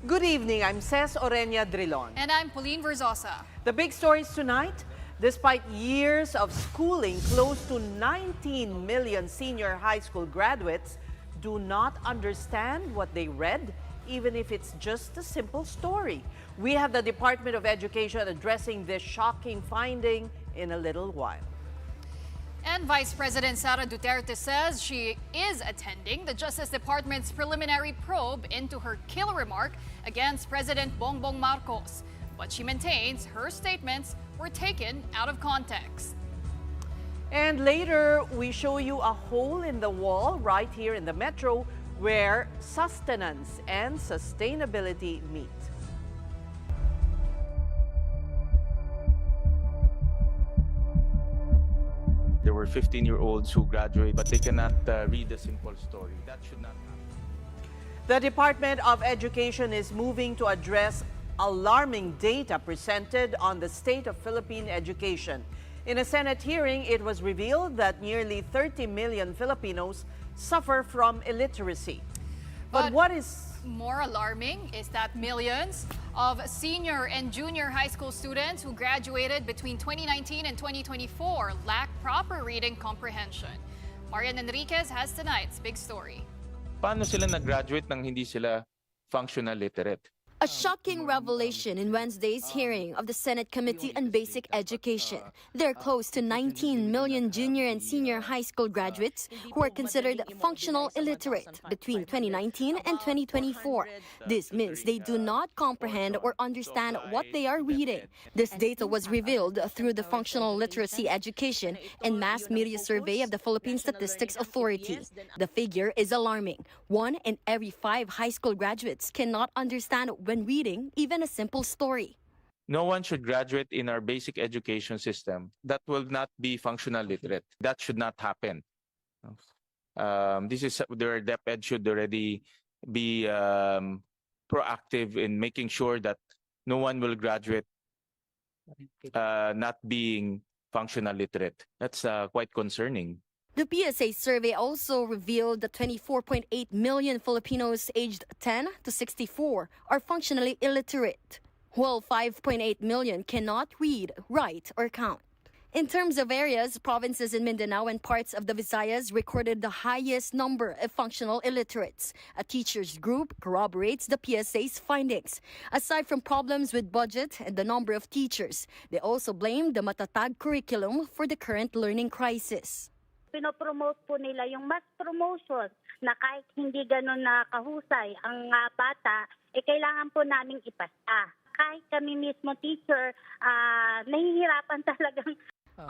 Good evening, I'm Ces Orenia Drilon. And I'm Pauline Verzosa. The big stories tonight, despite years of schooling, close to 19 million senior high school graduates do not understand what they read, even if it's just a simple story. We have the Department of Education addressing this shocking finding in a little while. And Vice President Sara Duterte says she is attending the Justice Department's preliminary probe into her kill remark against President Bongbong Marcos. But she maintains her statements were taken out of context. And later, we show you a hole in the wall right here in the metro where sustenance and sustainability meet. There were 15-year-olds who graduate, but they cannot read a simple story. That should not happen. The Department of Education is moving to address alarming data presented on the state of Philippine education. In a Senate hearing, it was revealed that nearly 30 million Filipinos suffer from illiteracy. But what is more alarming is that millions of senior and junior high school students who graduated between 2019 and 2024 lack proper reading comprehension. Marian Enriquez has tonight's big story. Paano sila nag-graduate nang hindi sila functional literate? A shocking revelation in Wednesday's hearing of the Senate Committee on Basic Education. There are close to 19 million junior and senior high school graduates who are considered functional illiterate between 2019 and 2024. This means they do not comprehend or understand what they are reading. This data was revealed through the Functional Literacy Education and Mass Media Survey of the Philippine Statistics Authority. The figure is alarming. 1 in every 5 high school graduates cannot understand when reading even a simple story. No one should graduate in our basic education system that will not be functional literate. That should not happen. This is where DepEd should already be proactive in making sure that no one will graduate not being functional literate. That's quite concerning. The PSA survey also revealed that 24.8 million Filipinos aged 10 to 64 are functionally illiterate, while 5.8 million cannot read, write, or count. In terms of areas, provinces in Mindanao and parts of the Visayas recorded the highest number of functional illiterates. A teachers group corroborates the PSA's findings. Aside from problems with budget and the number of teachers, they also blame the matatag curriculum for the current learning crisis. Pinopromote po nila yung mass promotion na kahit hindi ganun na kahusay ang bata, kailangan po naming ipasa. Kahit kami mismo teacher, nahihirapan talagang.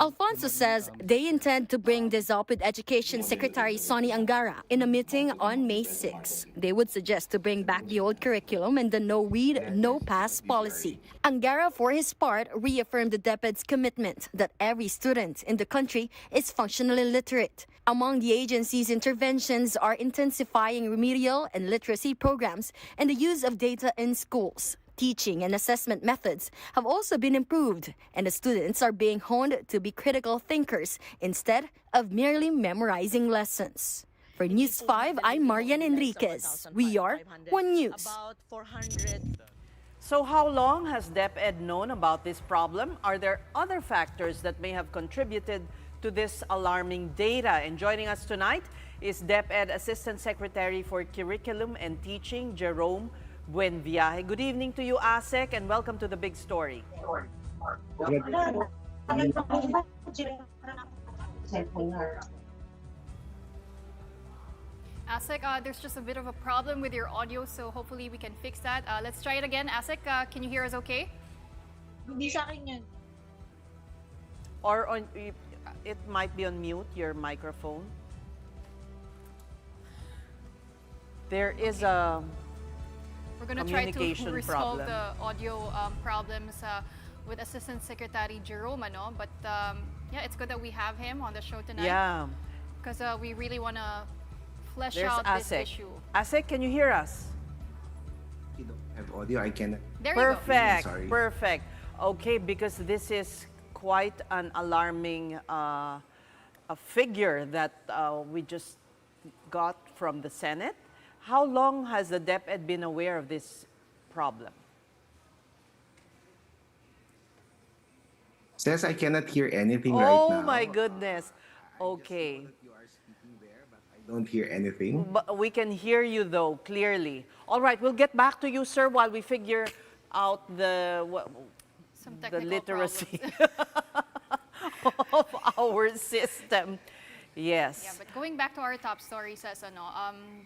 Alfonso says they intend to bring this up with Education Secretary Sonny Angara in a meeting on May 6. They would suggest to bring back the old curriculum and the no-read, no-pass policy. Angara, for his part, reaffirmed the DepEd's commitment that every student in the country is functionally literate. Among the agency's interventions are intensifying remedial and literacy programs and the use of data in schools. Teaching and assessment methods have also been improved, and the students are being honed to be critical thinkers instead of merely memorizing lessons. For News 5, I'm Marian Enriquez. We are One News. So how long has DepEd known about this problem? Are there other factors that may have contributed to this alarming data? And joining us tonight is DepEd Assistant Secretary for Curriculum and Teaching, Jerome Buenviaje. Good evening to you, ASEC, and welcome to the big story. ASEC, there's just a bit of a problem with your audio, so hopefully we can fix that. Let's try it again. ASEC, can you hear us okay? Hindi sa akin yan. Or it might be on mute, your microphone. There is a We're going to try to resolve the audio problems with Assistant Secretary Jerome, but yeah, it's good that we have him on the show tonight. Yeah. Because we really want to flesh There's out ASEC. this issue. ASEC, can you hear us? You don't have audio, I can. There Perfect, Sorry. perfect. Okay, because this is quite an alarming a figure that we just got from the Senate. How long has the DepEd been aware of this problem? Says I cannot hear anything right now. Oh my goodness. Okay. You are speaking there, but I don't hear anything. But we can hear you though clearly. All right, we'll get back to you, sir, while we figure out Some the technical literacy problems. of our system. Yes. Yeah, but going back to our top story, says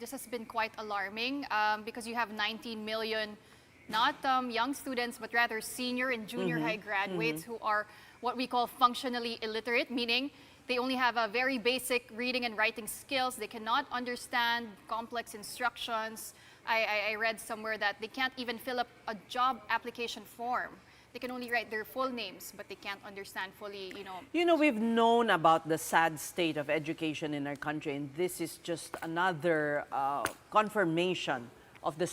this has been quite alarming because you have 19 million, not young students, but rather senior and junior high graduates who are what we call functionally illiterate, meaning they only have a very basic reading and writing skills. They cannot understand complex instructions. I read somewhere that they can't even fill up a job application form. They can only write their full names, but they can't understand fully, You know, we've known about the sad state of education in our country, and this is just another confirmation of the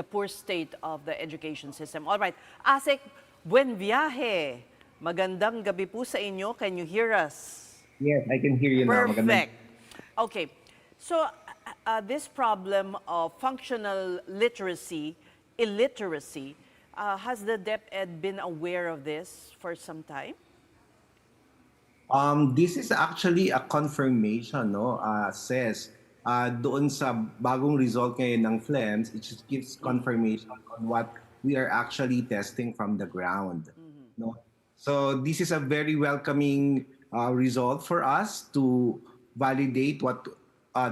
poor state of the education system. All right, Asik, buen viaje. Magandang gabi po sa inyo. Can you hear us? Yes, I can hear you now. Perfect. Okay, so this problem of functional illiteracy, has the DepEd been aware of this for some time? This is actually a confirmation, no? Says doon sa bagong result ngayon ng FLEMS, it just gives confirmation on what we are actually testing from the ground, no? So this is a very welcoming result for us to validate what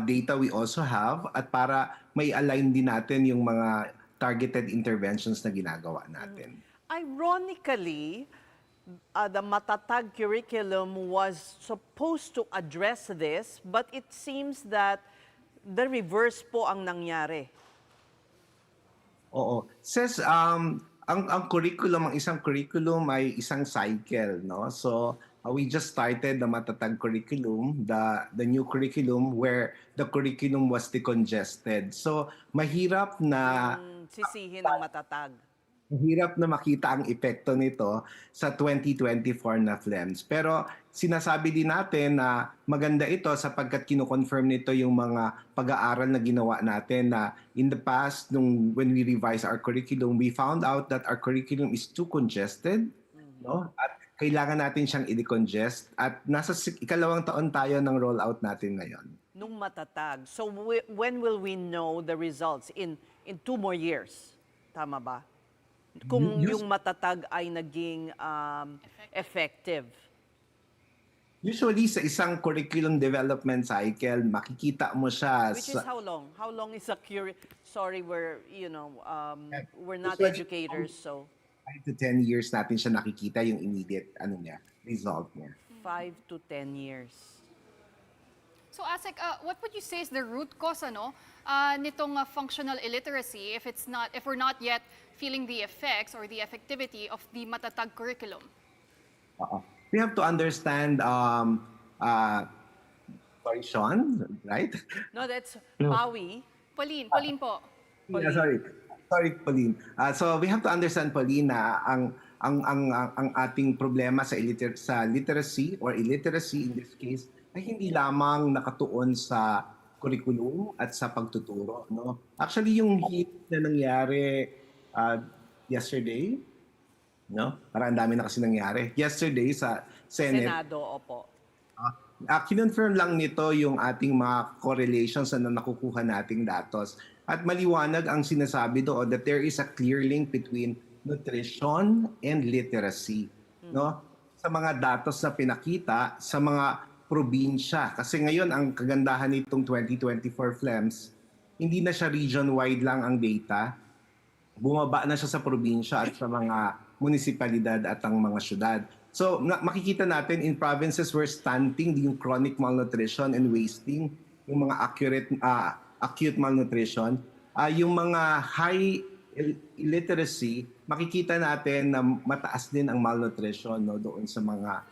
data we also have at para may align din natin yung mga targeted interventions na ginagawa natin. Ironically, the Matatag curriculum was supposed to address this, but it seems that the reverse po ang nangyari. Oo. Says, ang curriculum, ang isang curriculum ay isang cycle, no? So, we just started the Matatag curriculum, the new curriculum where the curriculum was decongested. So, mahirap na Sisihin ng Matatag. Hirap na makita ang epekto nito sa 2024 na FLEMS. Pero sinasabi din natin na maganda ito sapagkat kino-confirm nito yung mga pag-aaral na ginawa natin na in the past, when we revised our curriculum, we found out that our curriculum is too congested, no? At kailangan natin siyang i-decongest. At nasa ikalawang taon tayo ng rollout natin ngayon. Nung Matatag. So when will we know the results? In 2 more years? Tama ba? Kung yung Matatag ay naging effective. Usually sa isang curriculum development cycle, makikita mo siya Which is how long? How long is a Sorry, we're not Usually, educators, so 5 to 10 years natin siya nakikita yung immediate result niya. 5 to 10 years. So Asik, what would you say is the root cause nitong functional illiteracy if we're not yet feeling the effects or the effectivity of the Matatag curriculum? We have to understand sorry, Sean, right? No, that's Pawi. Pauline po. Yeah, sorry, Pauline. So we have to understand, Pauline, na ang ating problema sa literacy or illiteracy in this case ay hindi lamang nakatuon sa curriculum at sa pagtuturo, no? Actually, yung hit na nangyari yesterday, no? Parang ang dami na kasi nangyari. Yesterday sa Senado, opo. Kinonfirm lang nito yung ating mga correlations na nakukuha nating datos. At maliwanag ang sinasabi doon that there is a clear link between nutrition and literacy, no? Sa mga datos na pinakita sa mga probinsya. Kasi ngayon, ang kagandahan nitong 2024 FLEMS, hindi na siya region-wide lang ang data. Bumaba na siya sa probinsya at sa mga munisipalidad at ang mga syudad. So, makikita natin in provinces where stunting, yung chronic malnutrition and wasting, yung mga acute malnutrition, yung mga high illiteracy, makikita natin na mataas din ang malnutrition, no, doon sa mga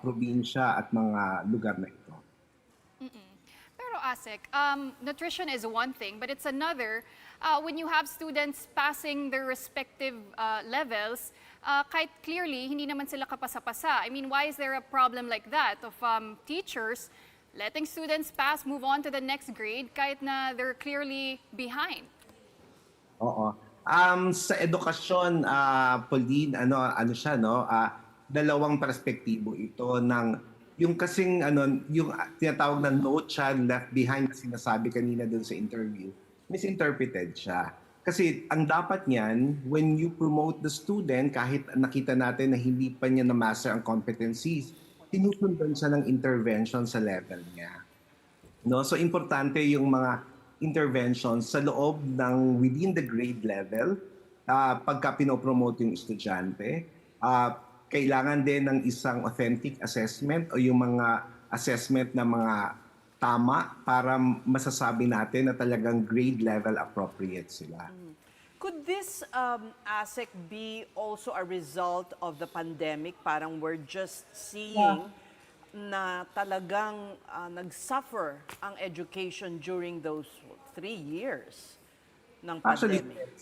probinsya at mga lugar na ito. Pero Asik, nutrition is one thing, but it's another when you have students passing their respective levels, kahit clearly hindi naman sila kapasa-pasa. I mean, why is there a problem like that of teachers letting students pass, move on to the next grade kahit na they're clearly behind? Oo. Sa edukasyon, Pauline, ano siya, no? Dalawang perspektibo ito ng yung kasing yung tinatawag na no child left behind na sinasabi kanina dun sa interview, misinterpreted siya. Kasi ang dapat niyan, when you promote the student, kahit nakita natin na hindi pa niya na-master ang competencies, sinusundan siya ng intervention sa level niya. No, so importante yung mga interventions sa loob ng within the grade level. Pagka pinopromote yung estudyante, kailangan din ng isang authentic assessment o yung mga assessment na mga tama para masasabi natin na talagang grade level appropriate sila. Could this ASEC be also a result of the pandemic? Parang we're just seeing na talagang nag-suffer ang education during those 3 years ng Actually, pandemic.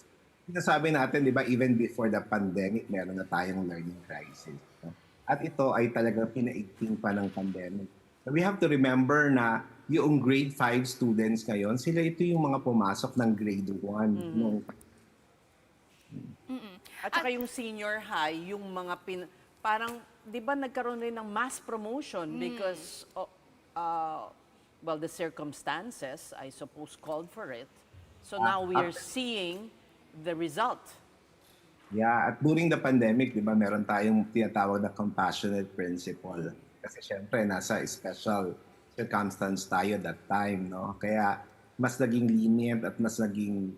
sinasabi natin, di ba, even before the pandemic, meron na tayong learning crisis. No? At ito ay talagang pinaigting pa ng pandemic. So we have to remember na yung grade 5 students ngayon, sila ito yung mga pumasok ng grade 1. Nung At saka yung senior high, yung mga parang, di ba nagkaroon rin ng mass promotion because, well, the circumstances, I suppose, called for it. So now we are seeing the result. Yeah, at during the pandemic, di ba, meron tayong tinatawag na compassionate principle. Kasi syempre, nasa special circumstance tayo that time, no? Kaya mas naging lenient at mas naging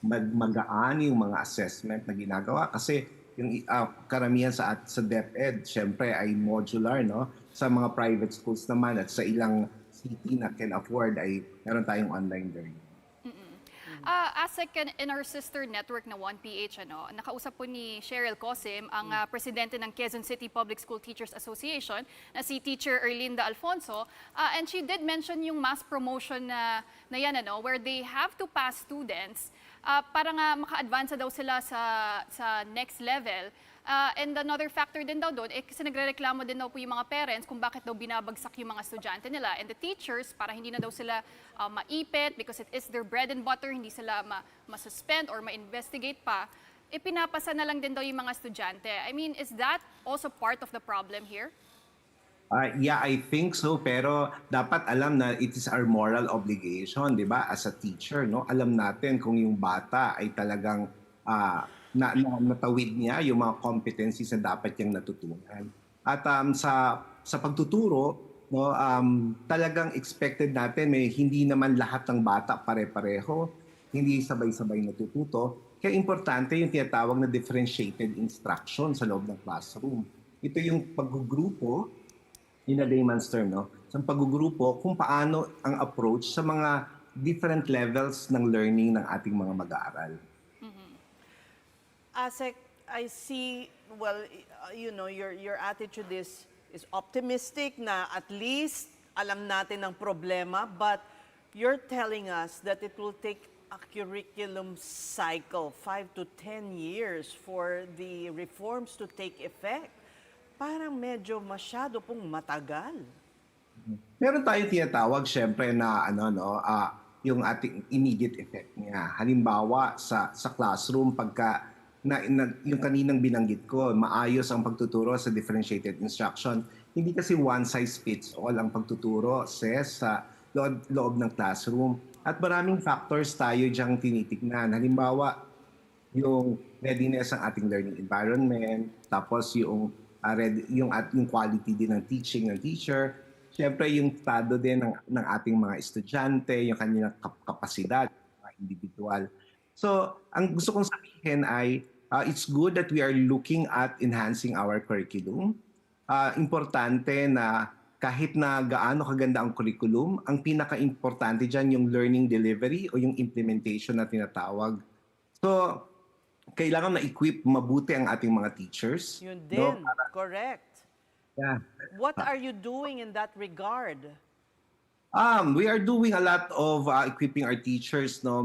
magaan yung mga assessment na ginagawa. Kasi yung karamihan sa DepEd, syempre ay modular, no? Sa mga private schools naman at sa ilang city na can afford ay meron tayong online learning. ASEC in our sister network na 1PH, nakausap po ni Cheryl Cosim, ang presidente ng Quezon City Public School Teachers Association, na si Teacher Erlinda Alfonso. And she did mention yung mass promotion na yan, where they have to pass students para nga maka-advance daw sila sa next level. And another factor din daw doon, kasi nagrereklamo din daw po yung mga parents kung bakit daw binabagsak yung mga estudyante nila. And the teachers, para hindi na daw sila maipit because it is their bread and butter, hindi sila ma-suspend or ma-investigate pa, pinapasa na lang din daw yung mga estudyante. I mean, is that also part of the problem here? Yeah, I think so. Pero dapat alam na it is our moral obligation, di ba? As a teacher, no? Alam natin kung yung bata ay talagang natawid niya yung mga competencies na dapat niyang natutunan. At sa pagtuturo, no, talagang expected natin hindi naman lahat ng bata pare-pareho, hindi sabay-sabay natututo. Kaya importante yung tinatawag na differentiated instruction sa loob ng classroom. Ito yung paggugrupo, in a layman's term, no? Sa paggugrupo kung paano ang approach sa mga different levels ng learning ng ating mga mag-aaral. ASEC, I see, well, your attitude is optimistic na at least alam natin ang problema, but you're telling us that it will take a curriculum cycle, 5 to 10 years for the reforms to take effect. Parang medyo masyado pong matagal. Meron tayong tinatawag syempre na yung ating immediate effect niya. Halimbawa sa classroom pagka yung kaninang binanggit ko, maayos ang pagtuturo sa differentiated instruction. Hindi kasi one size fits all ang pagtuturo sa loob ng classroom. At maraming factors tayo diyang tinitignan. Halimbawa, yung readiness ng ating learning environment, tapos yung quality din ng teaching ng teacher, siyempre yung estado din ng ating mga estudyante, yung kanilang kapasidad, mga individual. So, ang gusto kong sabihin ay, it's good that we are looking at enhancing our curriculum. Importante na kahit na gaano kaganda ang curriculum, ang pinaka-importante dyan yung learning delivery o yung implementation na tinatawag. So, kailangan na-equip mabuti ang ating mga teachers. Yun din, correct. Yeah. What are you doing in that regard? We are doing a lot of equipping our teachers. No?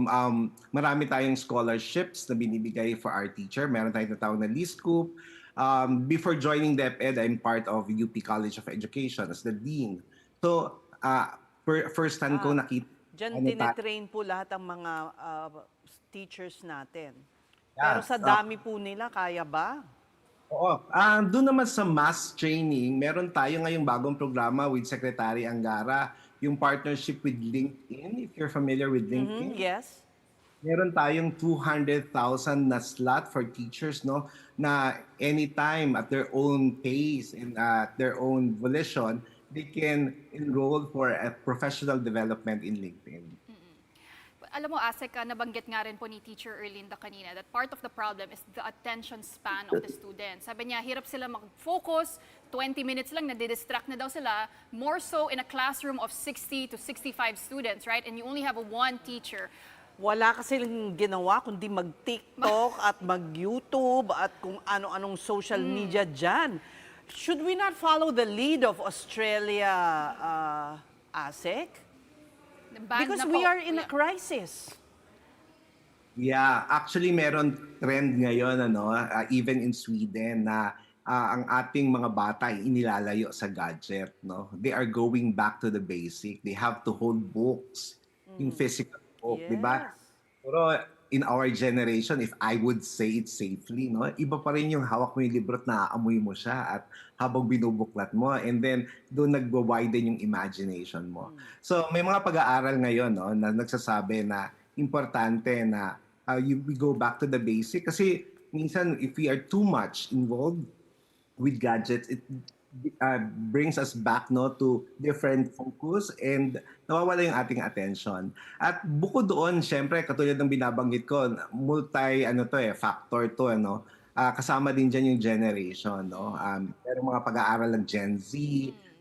Marami tayong scholarships na binibigay for our teacher. Meron tayong tatawag na LeeScoop. Before joining DepEd, I'm part of UP College of Education as the Dean. So, first-hand ko nakita Diyan Ano tinetrain po lahat ang mga teachers natin. Pero Yes, sa dami po nila, kaya ba? Oo. Doon naman sa mass training, meron tayo ngayong bagong programa with Secretary Angara, yung partnership with LinkedIn. If you're familiar with LinkedIn, Yes. meron tayong 200,000 na slot for teachers, no, na anytime at their own pace and at their own volition, they can enroll for a professional development in LinkedIn. Alam mo, Asek, nabanggit nga rin po ni Teacher Erlinda kanina that part of the problem is the attention span of the students. Sabi niya, hirap sila mag-focus, 20 minutes lang, nadidistract na daw sila, more so in a classroom of 60 to 65 students, right? And you only have one teacher. Wala kasi ginawa kundi mag-TikTok at mag-YouTube at kung ano-anong social media dyan. Should we not follow the lead of Australia, ASEC? Ban Because na we po. are in a crisis. Yeah, actually meron trend ngayon even in Sweden na ang ating mga bata ay inilalayo sa gadget, no. They are going back to the basic. They have to hold books, yung physical book, di ba? Yes. Pero in our generation, if I would say it safely, no, iba pa rin yung hawak mo yung libro at naaamoy mo siya at habang binubuklat mo, and then doon nagwa-widen yung imagination mo. So may mga pag-aaral ngayon, no, na nagsasabi na importante na we go back to the basic kasi minsan if we are too much involved with gadgets, it brings us back, no, to different focus and nawawala yung ating attention. At bukod doon, syempre katulad ng binabanggit ko, factor to, kasama din diyan yung generation, no. Pero mga pag-aaral ng Gen Z,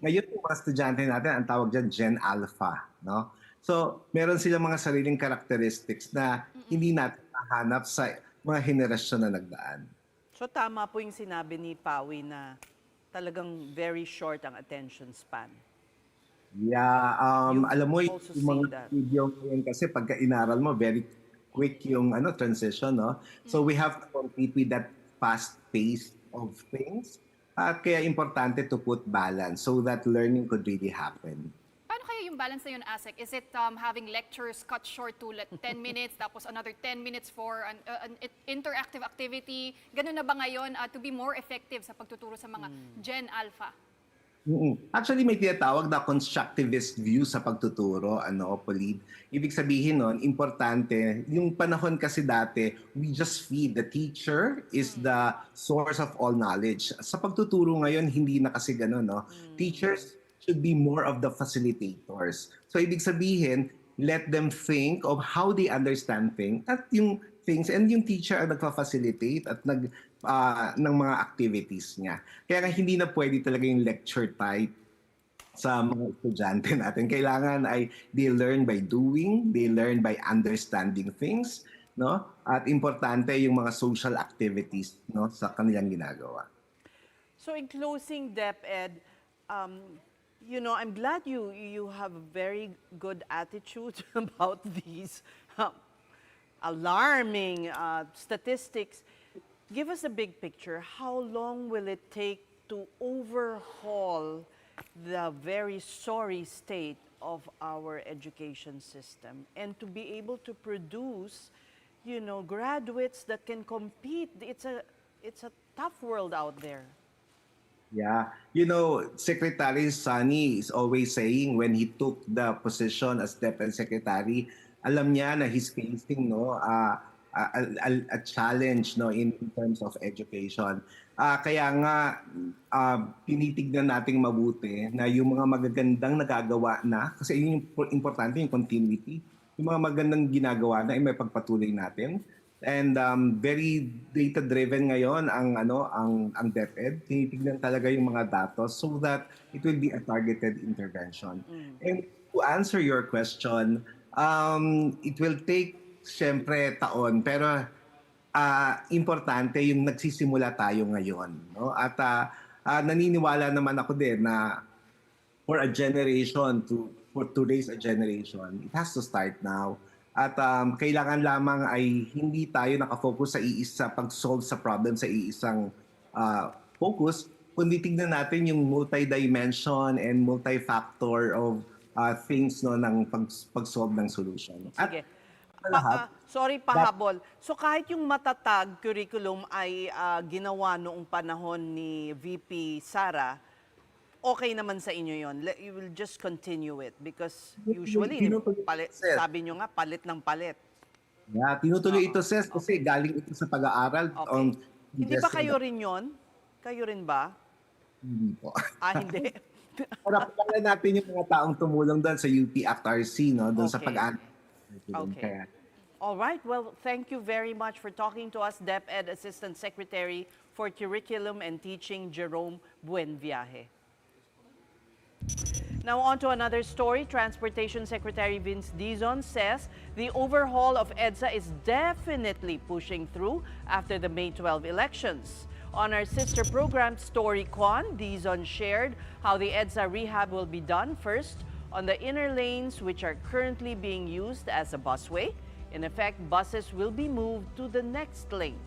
ngayon yung mga estudyante natin ang tawag diyan Gen Alpha, no. So, meron silang mga sariling characteristics na hindi natin nahanap sa mga henerasyon na nagdaan. So tama po yung sinabi ni Pawi na talagang very short ang attention span. Yeah, You alam mo also yung mga see that. video ngayon kasi pagka inaral mo, very quick yung transition, no? So we have to compete with that fast pace of things. At kaya importante to put balance so that learning could really happen. Paano kaya yung balance na yun, Asek? Is it having lectures cut short to 10 minutes, tapos another 10 minutes for an interactive activity? Ganun na ba ngayon to be more effective sa pagtuturo sa mga Gen Alpha? Actually, may tinatawag na constructivist view sa pagtuturo, Polid. Ibig sabihin nun, importante, yung panahon kasi dati, we just feed. The teacher is the source of all knowledge. Sa pagtuturo ngayon, hindi na kasi gano'n, no? Teachers should be more of the facilitators. So, ibig sabihin, let them think of how they understand things at yung things, and yung teacher ang nagfa-facilitate at ng mga activities niya. Kaya nga hindi na pwede talaga yung lecture type sa mga estudyante natin. Kailangan ay they learn by doing, they learn by understanding things, no? At importante yung mga social activities, no, sa kanilang ginagawa. So in closing, DepEd, I'm glad you have a very good attitude about these alarming statistics. Give us a big picture. How long will it take to overhaul the very sorry state of our education system and to be able to produce, graduates that can compete? It's a tough world out there. Yeah. Secretary Sunny is always saying when he took the position as DepEd Secretary, alam niya na he's facing a challenge in terms of education. Kaya nga tinitignan nating mabuti na yung mga magagandang nagagawa na, kasi yun yung importante, yung continuity. Yung mga magandang ginagawa na ay may pagpatuloy natin. And very data-driven ngayon ang DepEd. Tinitignan talaga yung mga datos so that it will be a targeted intervention. And to answer your question, it will take siyempre taon, pero importante yung nagsisimula tayo ngayon, no? At naniniwala naman ako din na for to raise a generation, it has to start now. At kailangan lamang ay hindi tayo nakafocus sa pag-solve sa problem sa iisang focus, kundi tignan natin yung multi-dimension and multi-factor of things no ng pag-solve ng solution. At Sige. lahat, Sorry, pahabol. So kahit yung matatag curriculum ay ginawa noong panahon ni VP Sara, okay naman sa inyo yon. You will just continue it because usually, sabi nyo nga, palit ng palit. yeah, tinutuloy ito, Ses, kasi galing ito sa pag-aaral. Okay. Hindi ba kayo rin yon? Kayo rin ba? Hindi po. Hindi. Para pakilala natin yung mga taong tumulong doon sa UP ACT-RC, no? Doon sa Okay. pag-aaral. Okay. All right. Well, thank you very much for talking to us, DepEd Assistant Secretary for Curriculum and Teaching, Jerome Buenviaje. Now on to another story. Transportation Secretary Vince Dizon says the overhaul of EDSA is definitely pushing through after the May 12 elections. On our sister program, StoryCon, Dizon shared how the EDSA rehab will be done first on the inner lanes, which are currently being used as a busway. In effect, buses will be moved to the next lane.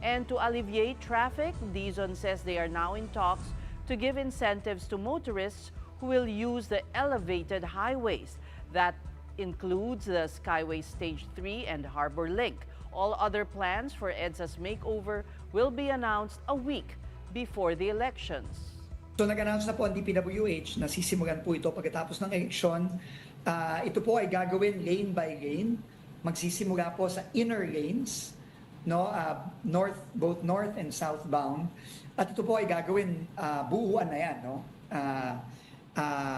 And to alleviate traffic, Dizon says they are now in talks to give incentives to motorists who will use the elevated highways. That includes the Skyway Stage 3 and Harbor Link. All other plans for EDSA's makeover will be announced a week before the elections. So nag-announce na po ang DPWH na sisimulan po ito pagkatapos ng eleksyon. Ito po ay gagawin lane by lane. Magsisimula po sa inner lanes, no, both north and southbound. At ito po ay gagawin buuan na yan, no?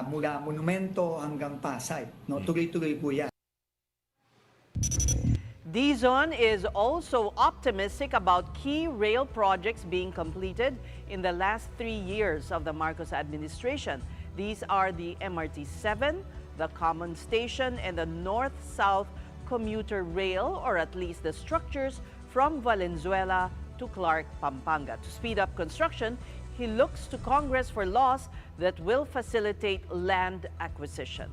Mula Monumento hanggang Pasay, no? Tuloy-tuloy po yan. Dizon is also optimistic about key rail projects being completed in the last 3 years of the Marcos administration. These are the MRT-7, the Common Station, and the North-South Commuter Rail, or at least the structures from Valenzuela to Clark, Pampanga. To speed up construction, he looks to Congress for laws that will facilitate land acquisition.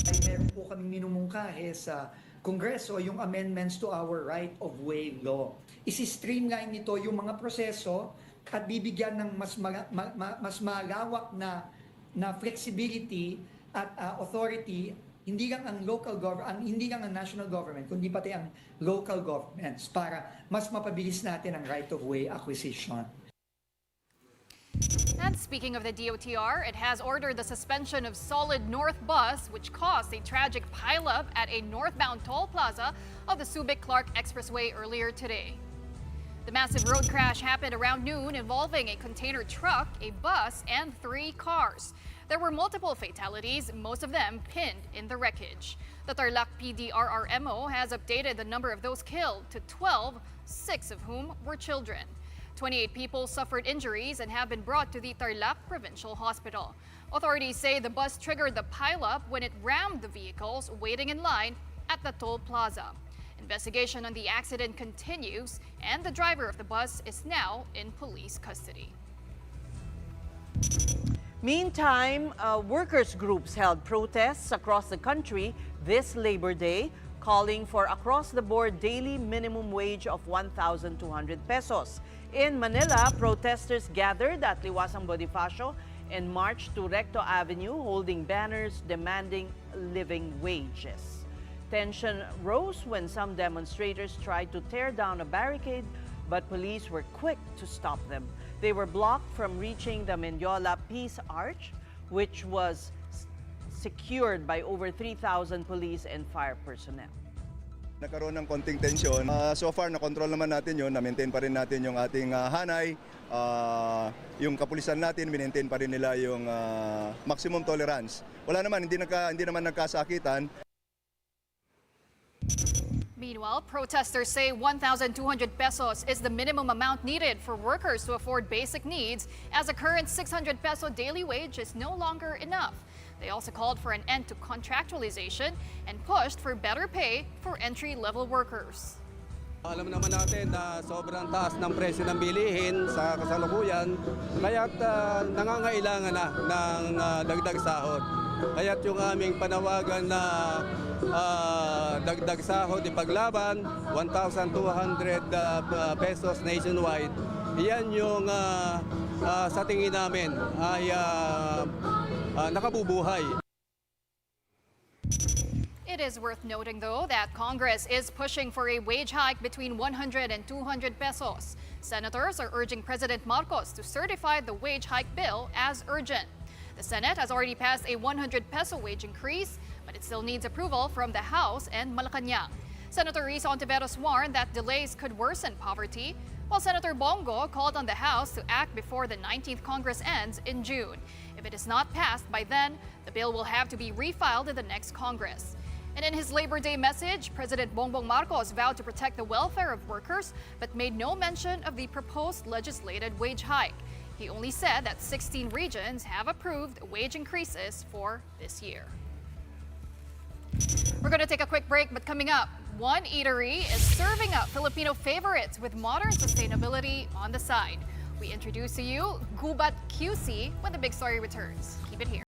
Ay meron po kaming minumungkahi sa Kongreso yung amendments to our right-of-way law. Isi-streamline nito yung mga proseso at bibigyan ng mas malawak na flexibility at authority hindi lang ang local government, hindi lang ang national government, kundi pati ang local governments para mas mapabilis natin ang right-of-way acquisition. And speaking of the DOTR, it has ordered the suspension of Solid North bus, which caused a tragic pileup at a northbound toll plaza of the Subic-Clark Expressway earlier today. The massive road crash happened around noon involving a container truck, a bus, and 3 cars. There were multiple fatalities, most of them pinned in the wreckage. The Tarlac PD-RRMO has updated the number of those killed to 12, 6 of whom were children. 28 people suffered injuries and have been brought to the Tarlac Provincial Hospital. Authorities say the bus triggered the pileup when it rammed the vehicles waiting in line at the toll plaza. Investigation on the accident continues, and the driver of the bus is now in police custody. Meantime, workers' groups held protests across the country this Labor Day, calling for across-the-board daily minimum wage of 1,200 pesos. In Manila, protesters gathered at Liwasang Bonifacio and marched to Recto Avenue, holding banners demanding living wages. Tension rose when some demonstrators tried to tear down a barricade, but police were quick to stop them. They were blocked from reaching the Mendiola Peace Arch, which was secured by over 3,000 police and fire personnel. Nagkaroon ng konting tensyon. So far, na-control naman natin yun. Na-maintain pa rin natin yung ating hanay. Yung kapulisan natin, minmaintain pa rin nila yung maximum tolerance. Wala naman, hindi naman nagkasakitan. Meanwhile, protesters say 1,200 pesos is the minimum amount needed for workers to afford basic needs, as the current 600 peso daily wage is no longer enough. They also called for an end to contractualization and pushed for better pay for entry-level workers. Alam naman natin na sobrang taas ng presyo ng bilihin sa kasalukuyan, kaya't nangangailangan na ng dagdag sahod. Kaya't yung aming panawagan na dagdag sahod ipaglaban, 1,200 pesos nationwide, iyan yung sa tingin namin ay nakabubuhay. It is worth noting, though, that Congress is pushing for a wage hike between 100 and 200 pesos. Senators are urging President Marcos to certify the wage hike bill as urgent. The Senate has already passed a 100 peso wage increase, but it still needs approval from the House and Malacanang. Senator Risa Ontiveros warned that delays could worsen poverty, while Senator Bongo called on the House to act before the 19th Congress ends in June. If it is not passed by then, the bill will have to be refiled in the next Congress. And in his Labor Day message, President Bongbong Marcos vowed to protect the welfare of workers, but made no mention of the proposed legislated wage hike. He only said that 16 regions have approved wage increases for this year. We're going to take a quick break, but coming up, one eatery is serving up Filipino favorites with modern sustainability on the side. We introduce to you Gubat QC when the big story returns. Keep it here.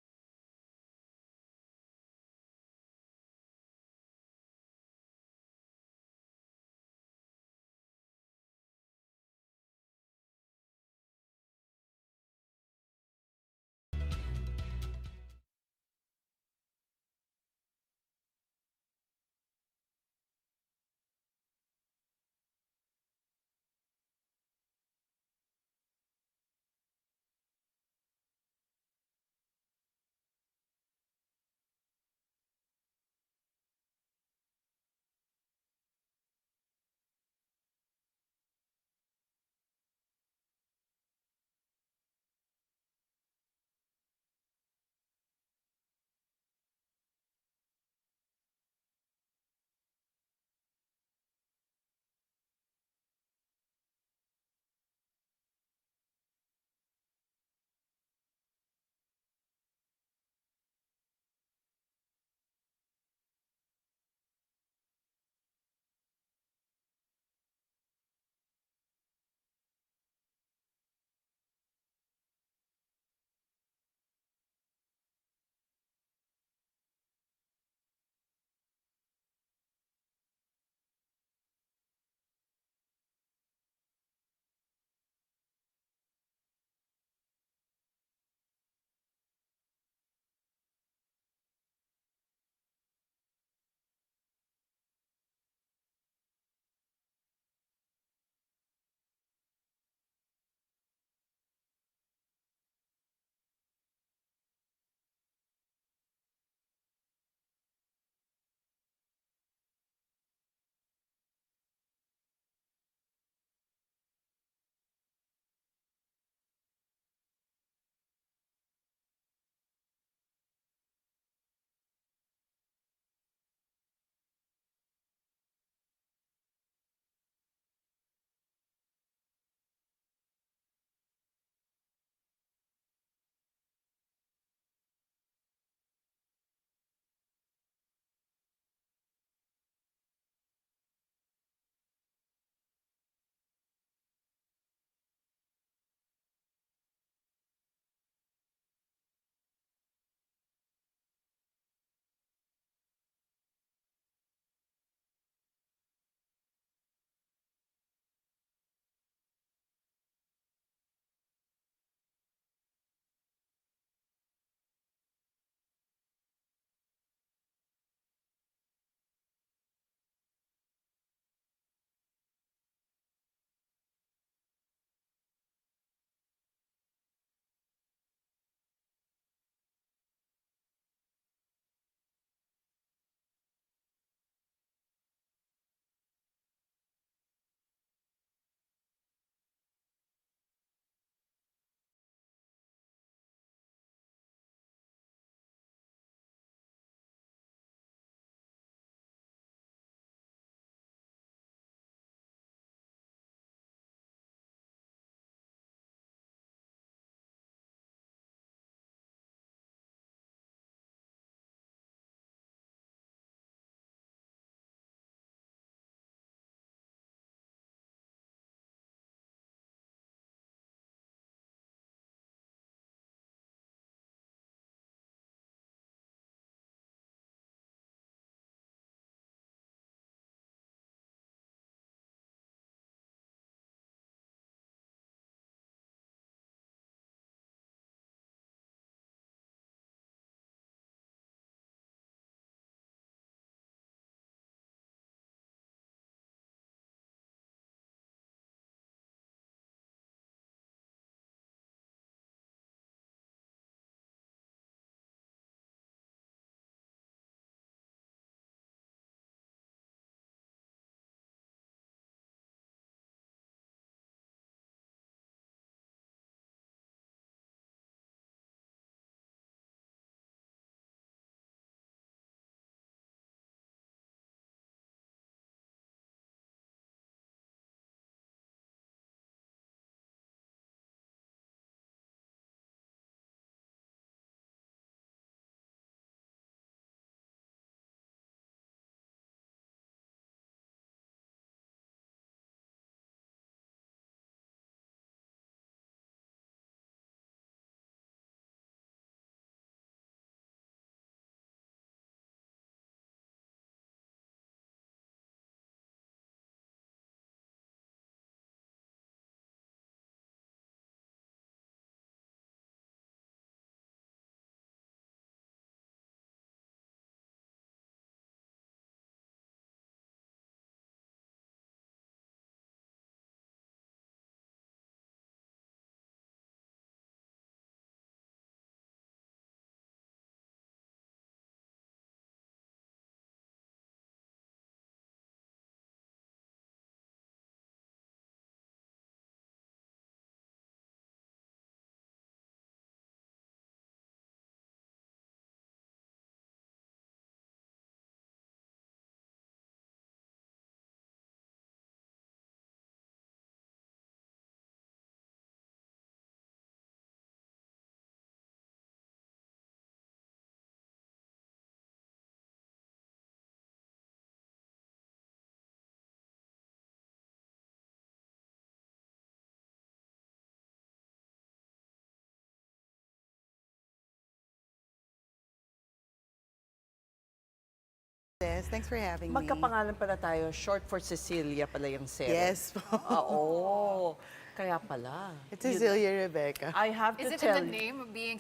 Yes, thanks for having me. Magkapangalan pala tayo. Short for Cecilia pala yung Cero. Yes. Oo. Kaya pala. It's Cecilia Rebecca. I have to Is it tell in the name of being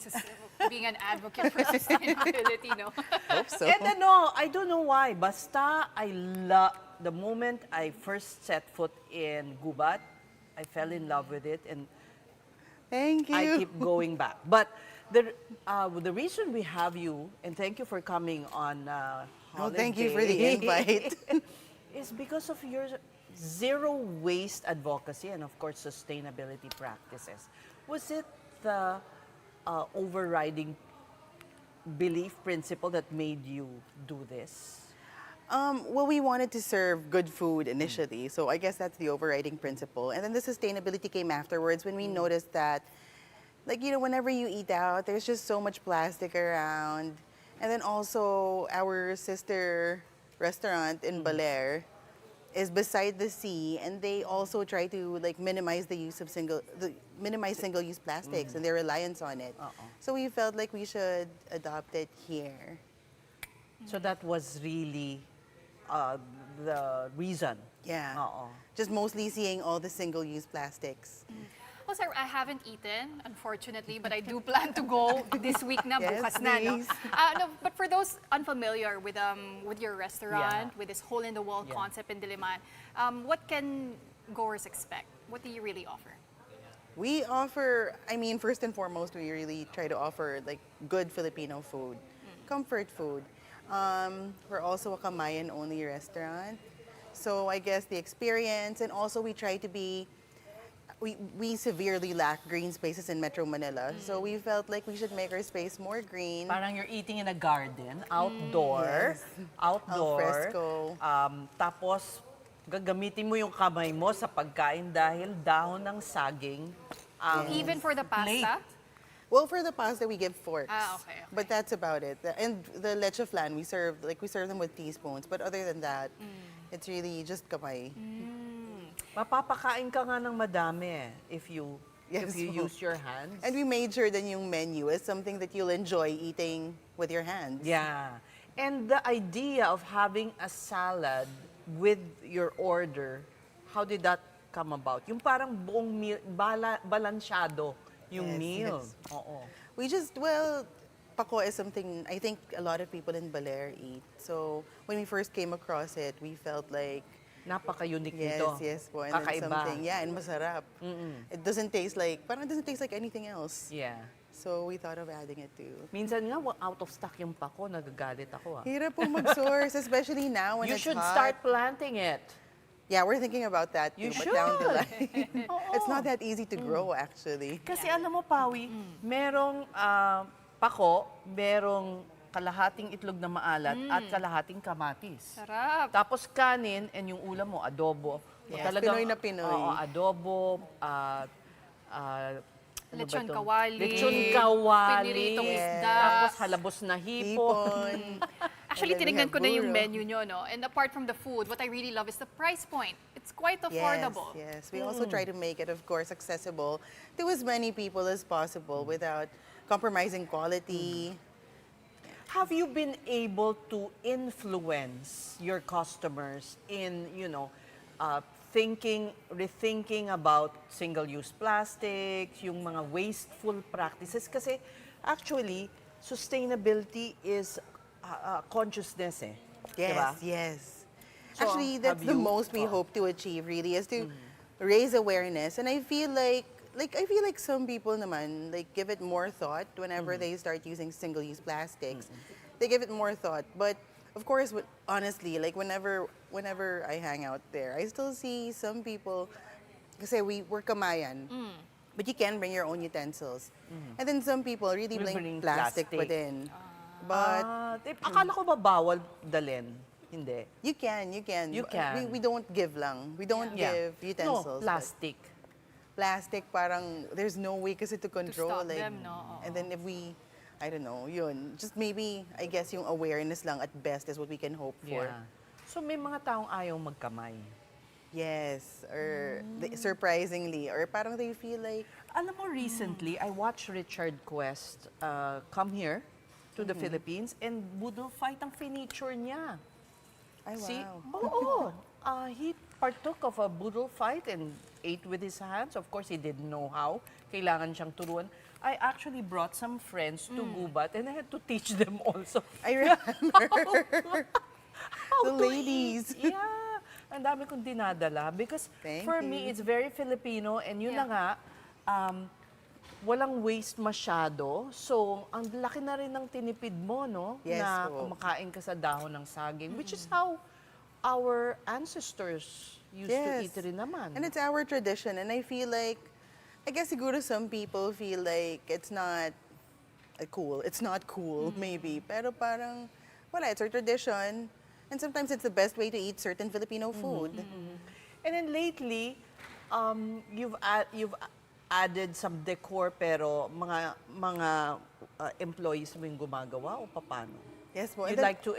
an advocate for sustainability, no? Hope so. And ano, I don't know why. Basta, the moment I first set foot in Gubat, I fell in love with it and Thank you. I keep going back. But the reason we have you, and thank you for coming on holiday. thank you for the invite. is because of your zero waste advocacy and of course sustainability practices. Was it the overriding belief principle that made you do this? Well, we wanted to serve good food initially, so I guess that's the overriding principle. And then the sustainability came afterwards when we noticed that, like, whenever you eat out, there's just so much plastic around. And then also, our sister restaurant in Baler is beside the sea, and they also try to minimize the use of single-use plastics and their reliance on it. So we felt like we should adopt it here. So that was really the reason. Yeah. Just mostly seeing all the single-use plastics. Well, sir, I haven't eaten, unfortunately, but I do plan to go this week na, Yes, bukas na, no? please. No, but for those unfamiliar with your restaurant, with this hole-in-the-wall concept in Diliman, what can goers expect? What do you really offer? We offer, first and foremost, we really try to offer good Filipino food, comfort food. We're also a Kamayan-only restaurant. So I guess the experience, and also we try to be, we severely lack green spaces in Metro Manila. So we felt like we should make our space more green. Parang you're eating in a garden, outdoor, outdoor. Alfresco. Tapos, gagamitin mo yung kamay mo sa pagkain dahil dahon ng saging. Even for the pasta? Plate. Well, for the pasta, we give forks. Okay. But that's about it. And the leche flan, we serve them with teaspoons. But other than that, it's really just kamay. Mapapakain ka nga ng madami if you Yes, use your hands. And we made sure the yung menu is something that you'll enjoy eating with your hands. Yeah. And the idea of having a salad with your order, how did that come about? Yung parang buong meal, balansyado yung Yes, meal. yes. Oo. We just, pako is something I think a lot of people in Baler eat. So when we first came across it, we felt like, Napaka-unique yes, nito. yes po. And then Kakaiba. something, and masarap. It doesn't taste like anything else. Yeah. So we thought of adding it too. Minsan nga, out of stock yung pako, nagagalit ako. Hirap po mag-source, especially now when You it's should hot. start planting it. Yeah, we're thinking about that too. You but down the should. line. It's not that easy to grow actually. Kasi alam mo, Pawi, merong pako, merong kalahating itlog na maalat at kalahating kamatis. Sarap. Tapos kanin, and yung ulam mo, adobo. Yes, Pinoy na Pinoy. Oo, adobo, Lechon kawali. Lechon kawali. Piniritong isda. Tapos halabos na hipon. Actually, And then we tinignan have ko na yung buro. menu nyo, no? And apart from the food, what I really love is the price point. It's quite affordable. Yes, yes. We also try to make it, of course, accessible to as many people as possible without compromising quality. Have you been able to influence your customers in, rethinking about single-use plastics, yung mga wasteful practices? Kasi actually, sustainability is consciousness eh. Yes, Diba? yes. So, Actually, that's have the you- most we hope to achieve, really, is to raise awareness. And I feel like some people naman, give it more thought whenever they start using single-use plastics. They give it more thought. But of course, honestly, whenever I hang out there, I still see some people, kasi we're Kamayan, but you can bring your own utensils. And then some people really We bring bring plastic plastic. within. But Akala ko ba bawal dalhin? Hindi. you can. You can. We don't give lang. We don't give utensils. No, plastic. Plastic, parang there's no way kasi to control. stop them, no? And then if we, I don't know, yun. Just maybe, I guess yung awareness lang at best is what we can hope for. Yeah. So may mga taong ayaw magkamay. Yes, or surprisingly, or parang they feel like, Alam mo, recently, I watched Richard Quest come here to the Philippines and budol fight ang furniture niya. Ay, See? wow. He partook of a boodle fight and ate with his hands. Of course, he didn't know how. Kailangan siyang turuan. I actually brought some friends to Gubat and I had to teach them also. I remember. How The to ladies. eat. Yeah. Ang dami kong dinadala. Because Thank for you. me, it's very Filipino. And yun Yeah. na nga, walang waste masyado. So, ang laki na rin ng tinipid mo, no? Yes, na po. kumakain ka sa dahon ng saging. Which is how our ancestors used to eat rin naman. And it's our tradition. And I feel like, I guess siguro some people feel like it's not cool. It's not cool, maybe. Pero parang, wala, it's our tradition. And sometimes it's the best way to eat certain Filipino food. And then lately, you've added some decor pero mga employees mo yung gumagawa o paano? Yes, po. You'd like to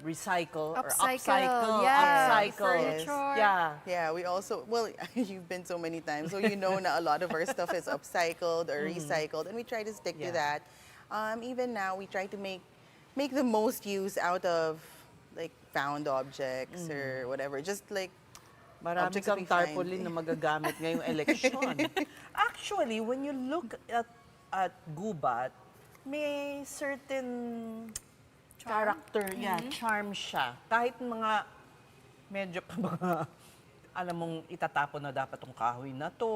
recycle or Upcycle, upcycle, yeah, upcycle. furniture. Yeah. Yeah, we also, well, you've been so many times, so you know na a lot of our stuff is upcycled or recycled, and we try to stick to that. Even now, we try to make the most use out of like found objects or whatever. Just like Marami objects that kang we find. tarpaulin na magagamit ngayong eleksyon. Actually, when you look at Gubat, may certain character, charm siya. Kahit mga medyo mga alam mong itatapon na dapat tong kahoy na to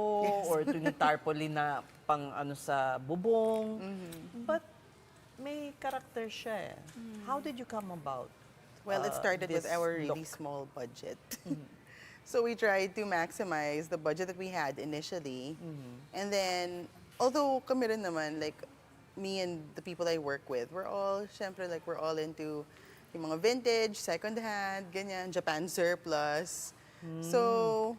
or ito yung tarpaulin na pang ano sa bubong. But may character siya. How did you come about? Well, it started with this our really look? small budget. So we tried to maximize the budget that we had initially. And then, although kami rin naman, like me and the people I work with, we're all, syempre, like we're all into yung mga vintage, second-hand, ganyan, Japan surplus. So,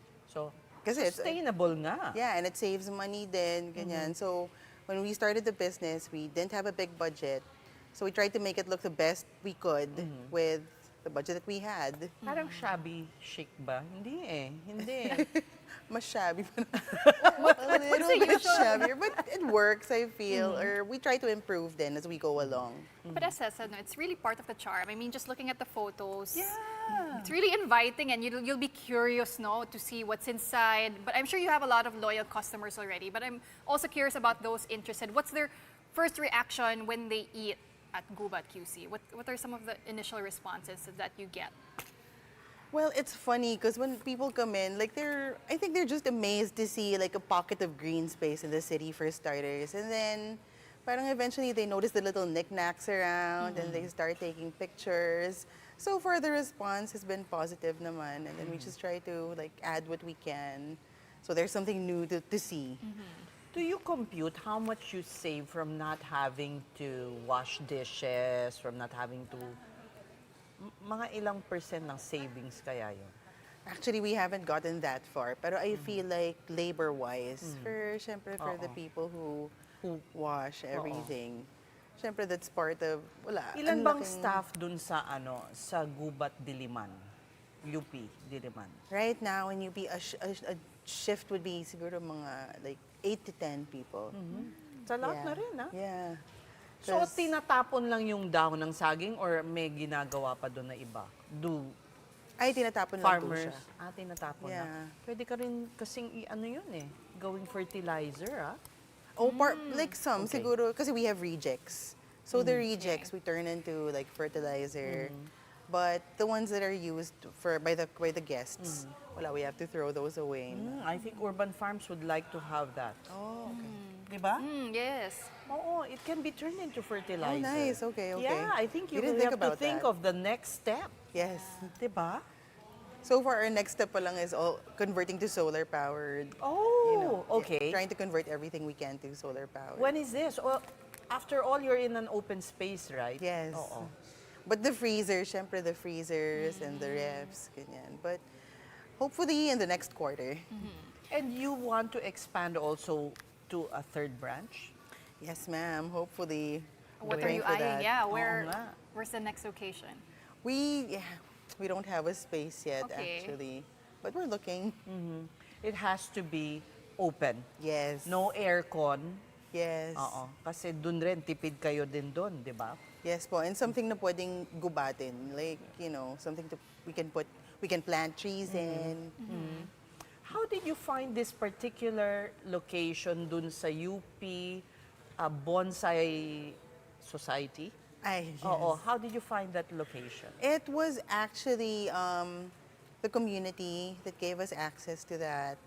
kasi it's, Sustainable nga. yeah, and it saves money din, ganyan. So, when we started the business, we didn't have a big budget. So we tried to make it look the best we could with the budget that we had. Parang shabby chic ba? Hindi eh. Hindi. Mas shabby pa a little bit shabbier, but it works, I feel. Or we try to improve then as we go along. But as I said, no, it's really part of the charm. I mean, just looking at the photos, Yeah. it's really inviting, and you'll be curious, no, to see what's inside. But I'm sure you have a lot of loyal customers already. But I'm also curious about those interested. What's their first reaction when they eat at Gubat QC? What are some of the initial responses that you get? Well, it's funny because when people come in, like I think they're just amazed to see like a pocket of green space in the city for starters. And then parang eventually they notice the little knickknacks around and they start taking pictures. So far the response has been positive naman. And then we just try to like add what we can. So there's something new to see. Do you compute how much you save from not having to wash dishes, from not having to... Mga ilang percent ng savings kaya yun? Actually, we haven't gotten that far. Pero I feel like labor-wise, syempre for the people who wash everything, syempre that's part of, wala. Ilan ang bang laking- staff dun sa sa Gubat Diliman? UP Diliman. Right now, in UP, a shift would be siguro mga like 8 to 10 people. Sa lahat Yeah. na rin, ha? Yeah. So, 'Cause- tinatapon lang yung dahon ng saging or may ginagawa pa doon na iba? Do Ay, tinatapon lang po farmers? siya. Tinatapon Yeah. na. Pwede ka rin kasing ano yun eh, gawing fertilizer, ha? Oh, like some, Okay. siguro, kasi we have rejects. So the rejects we turn into like fertilizer. But the ones that are used by the guests, wala, we have to throw those away. I think urban farms would like to have that. Oh, okay. Diba? Yes. Oo, it can be turned into fertilizer. Oh, nice. Okay, okay. Yeah, I think you We will didn't think have to about think that. of the next step. Yes. Diba? So far, our next step pa lang is all converting to solar powered. Oh, Yeah, okay. trying to convert everything we can to solar powered. When is this? Well, after all, you're in an open space, right? Yes. Oo. But the freezers, syempre the freezers and the refs, ganyan. But hopefully in the next quarter. And you want to expand also to a third branch? Yes, ma'am. Hopefully. What are Praying you for eyeing? that. Yeah, nga. where's the next location? We don't have a space yet, Okay. actually. But we're looking. It has to be open. Yes. No aircon. Yes. Oo. Kasi dun rin, tipid kayo din dun, di ba? Yes po, and something na pwedeng gubatin. Like, something we can plant trees in. How did you find this particular location dun sa UP Bonsai Society? Ay, yes. Oo. How did you find that location? It was actually the community that gave us access to that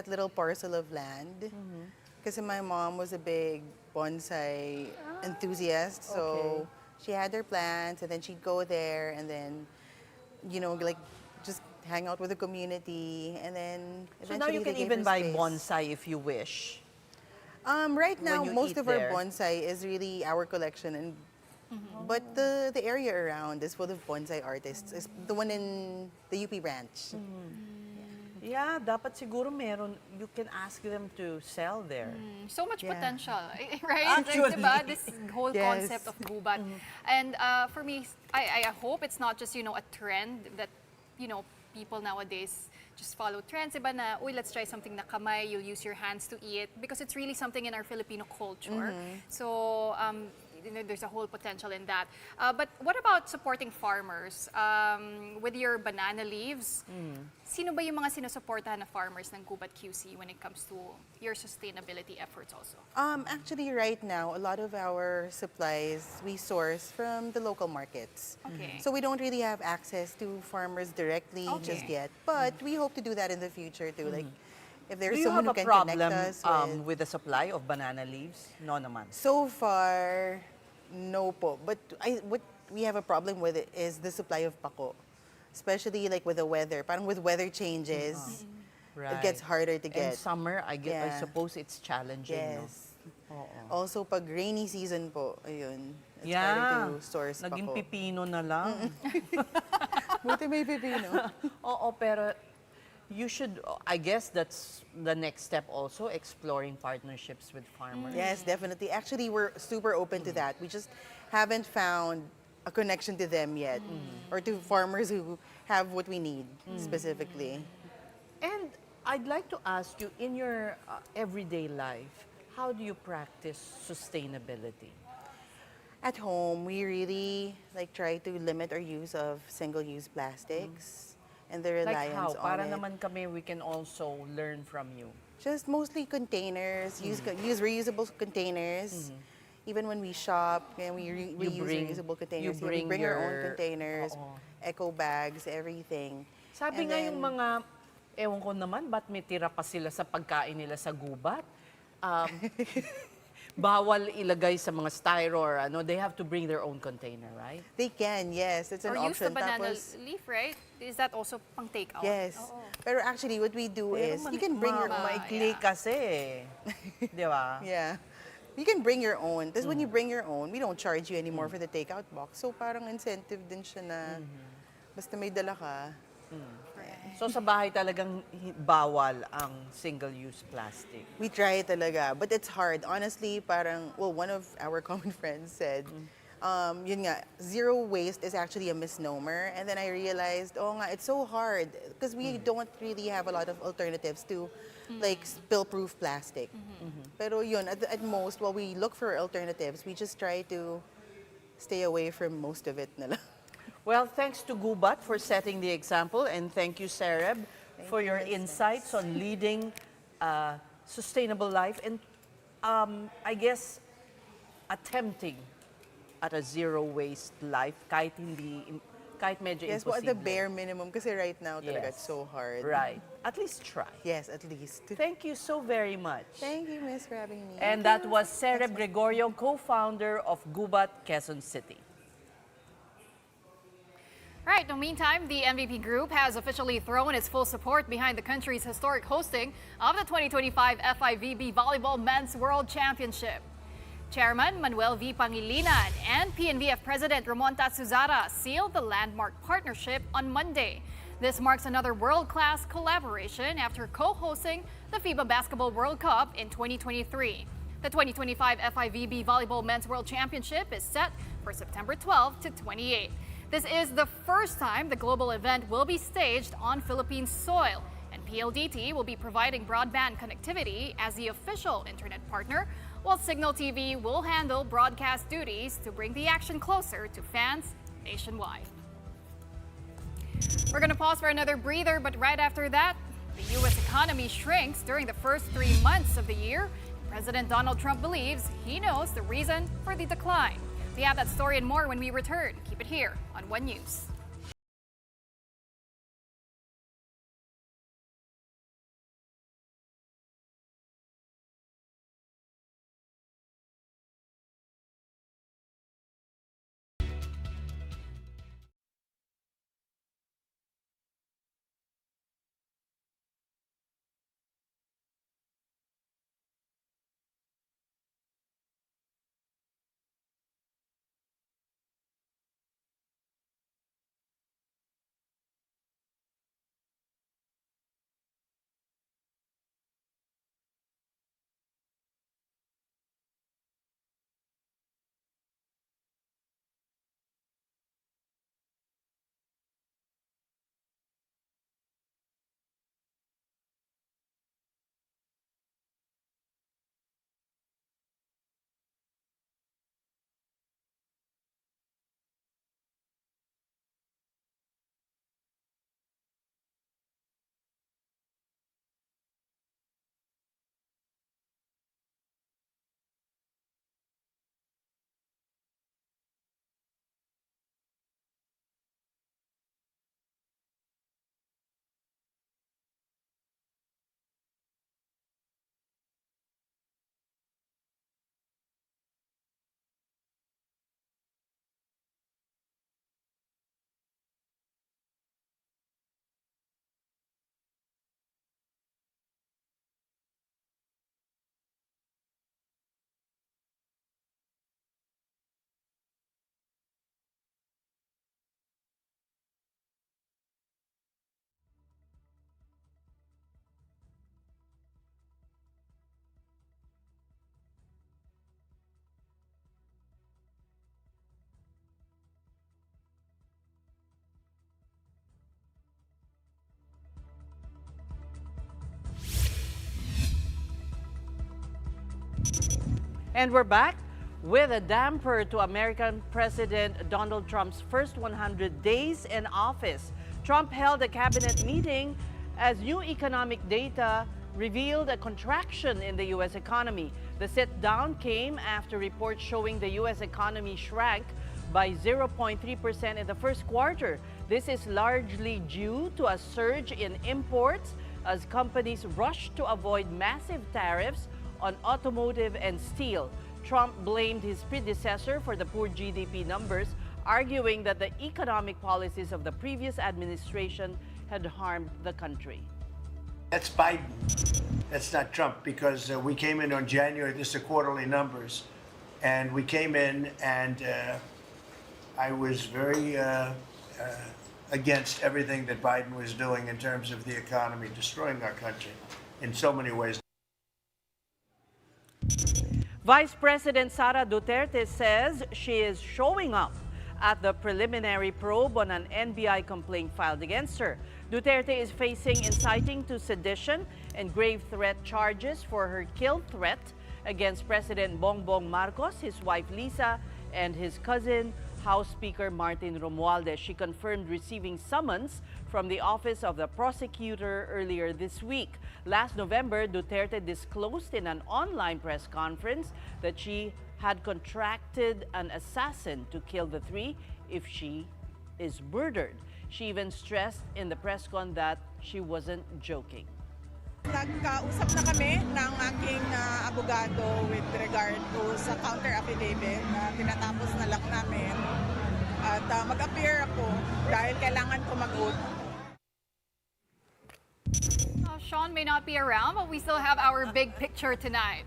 little parcel of land. Kasi my mom was a big bonsai enthusiast, so she had her plants, and then she'd go there, and then, like, just hang out with the community, and then So now eventually you can they gave even her buy space. bonsai if you wish. Right now, you most eat of our there. bonsai is really our collection, and but the area around is full of bonsai artists. Is the one in the UP branch. Yeah, dapat siguro meron, you can ask them to sell there. So much Yeah. potential, right? Actually. Diba? This whole Yes. concept of gubat. And for me, I hope it's not just, a trend that, people nowadays just follow trends. Iba na, uy, let's try something na kamay, you'll use your hands to eat. Because it's really something in our Filipino culture. So, there's a whole potential in that. But what about supporting farmers? With your banana leaves, sino ba yung mga sinusuportahan na farmers ng Gubat QC when it comes to your sustainability efforts also? Actually, right now, a lot of our supplies we source from the local markets. Okay. So we don't really have access to farmers directly just yet. But we hope to do that in the future too. Like, if Do there's you someone have who a can connect problem us with the supply of banana leaves? No naman. So far, no po. But what we have a problem with it is the supply of pako. Especially like with the weather. Parang with weather changes, Right. it gets harder to And get. summer, I Yeah. suppose it's challenging, Yes. no? Oo. Also, pag rainy season po, ayun, it's Yeah. harder to source Naging pako. pipino na lang. Buti may pipino. Oo, pero you should, I guess that's the next step also, exploring partnerships with farmers. Yes, definitely. Actually, we're super open to that. We just haven't found a connection to them yet, or to farmers who have what we need specifically. And I'd like to ask you, in your everyday life, how do you practice sustainability? At home, we really try to limit our use of single-use plastics and the Like how? reliance on Para it. naman kami, we can also learn from you. Just mostly containers. Use reusable containers. Even when we shop, we use reusable containers. you We bring our own your- containers, Oo. eco bags, everything. Sabi And nga then- yung mga, ewan ko naman, ba't may tira pa sila sa pagkain nila sa gubat? Bawal ilagay sa mga styro or ano, they have to bring their own container, right? They can, yes. It's an Or use the option. banana Tapos, leaf, right? Is that also pang takeout? yes. Oo. Pero actually, what we do is, you can bring your own. Maikli kasi eh. Di ba? Yeah. You can bring your own. Tapos when you bring your own, we don't charge you anymore for the takeout box. So parang incentive din siya na basta may dala ka. So sa bahay talagang bawal ang single-use plastic. We try talaga, but it's hard. Honestly, parang, well, one of our common friends said, yun nga, zero waste is actually a misnomer. And then I realized, oh nga, it's so hard because we don't really have a lot of alternatives to like spill-proof plastic. Pero yun, at most, while we look for alternatives, we just try to stay away from most of it na lang. Well, thanks to Gubat for setting the example, and thank you, Sareb, for your insights on leading sustainable life and I guess attempting at a zero waste life kahit medyo Yes, imposible. well, at the bare minimum kasi right now talaga Yes. it's so hard. Right. At least try. Yes, at least. Thank you so very much. Thank you, Miss, for having me. And that was Sareb Gregorio, co-founder of Gubat, Quezon City. Right, in the meantime, the MVP Group has officially thrown its full support behind the country's historic hosting of the 2025 FIVB Volleyball Men's World Championship. Chairman Manuel V. Pangilinan and PNVF President Ramon Tatsuzara sealed the landmark partnership on Monday. This marks another world-class collaboration after co-hosting the FIBA Basketball World Cup in 2023. The 2025 FIVB Volleyball Men's World Championship is set for September 12 to 28. This is the first time the global event will be staged on Philippine soil, and PLDT will be providing broadband connectivity as the official internet partner while Signal TV will handle broadcast duties to bring the action closer to fans nationwide. We're going to pause for another breather, but right after that, the U.S. economy shrinks during the first 3 months of the year. President Donald Trump believes he knows the reason for the decline. We have that story and more when we return. Keep it here on One News. And we're back with a damper to American President Donald Trump's first 100 days in office. Trump held a cabinet meeting as new economic data revealed a contraction in the U.S. economy. The sit-down came after reports showing the U.S. economy shrank by 0.3% in the first quarter. This is largely due to a surge in imports as companies rushed to avoid massive tariffs on automotive and steel. Trump blamed his predecessor for the poor GDP numbers, arguing that the economic policies of the previous administration had harmed the country. That's Biden. That's not Trump, because we came in on January, this is the quarterly numbers, and we came in and I was very against everything that Biden was doing in terms of the economy, destroying our country in so many ways. Vice President Sara Duterte says she is showing up at the preliminary probe on an NBI complaint filed against her. Duterte is facing inciting to sedition and grave threat charges for her kill threat against President Bongbong Marcos, his wife Lisa, and his cousin, House Speaker Martin Romualdez. She confirmed receiving summons from the Office of the Prosecutor earlier this week. Last November, Duterte disclosed in an online press conference that she had contracted an assassin to kill the three if she is murdered. She even stressed in the press con that she wasn't joking. Nagkausap na kami ng aking abogado with regard to sa counter affidavit na tinatapos na lang namin. At mag-appear ako dahil kailangan ko mag-oath. Sean may not be around, but we still have our big picture tonight.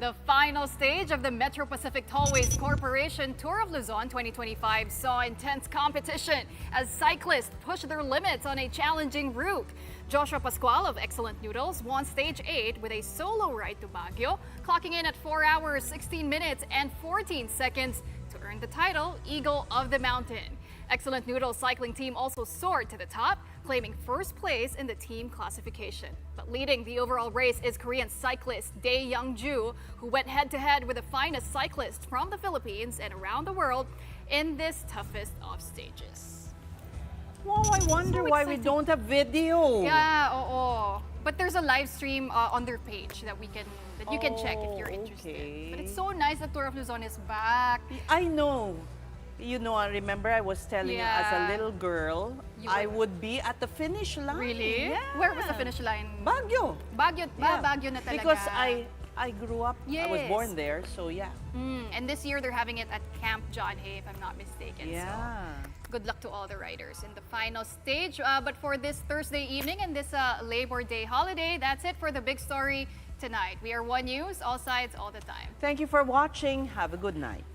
The final stage of the Metro Pacific Tollways Corporation Tour of Luzon 2025 saw intense competition as cyclists pushed their limits on a challenging route. Joshua Pascual of Excellent Noodles won Stage 8 with a solo ride to Baguio, clocking in at 4 hours, 16 minutes, and 14 seconds to earn the title Eagle of the Mountain. Excellent Noodle cycling team also soared to the top, claiming first place in the team classification. But leading the overall race is Korean cyclist Dae Young-ju, who went head-to-head with the finest cyclists from the Philippines and around the world in this toughest of stages. Wow, I wonder why we don't have video. Yeah, oo. But there's a live stream on their page that you can check if you're interested. Okay. But it's so nice that Tour of Luzon is back. I know. You know, I remember I was telling you as a Yeah. little girl, I would be at the finish line. Really? Yeah. Where was the finish line? Baguio. Baguio, Yeah. Baguio na talaga. Because I grew up, I was Yes. born there, so yeah. And this year they're having it at Camp John Hay, if I'm not mistaken. Yeah. So good luck to all the riders in the final stage. But for this Thursday evening and this Labor Day holiday, that's it for the Big Story tonight. We are One News, all sides, all the time. Thank you for watching. Have a good night.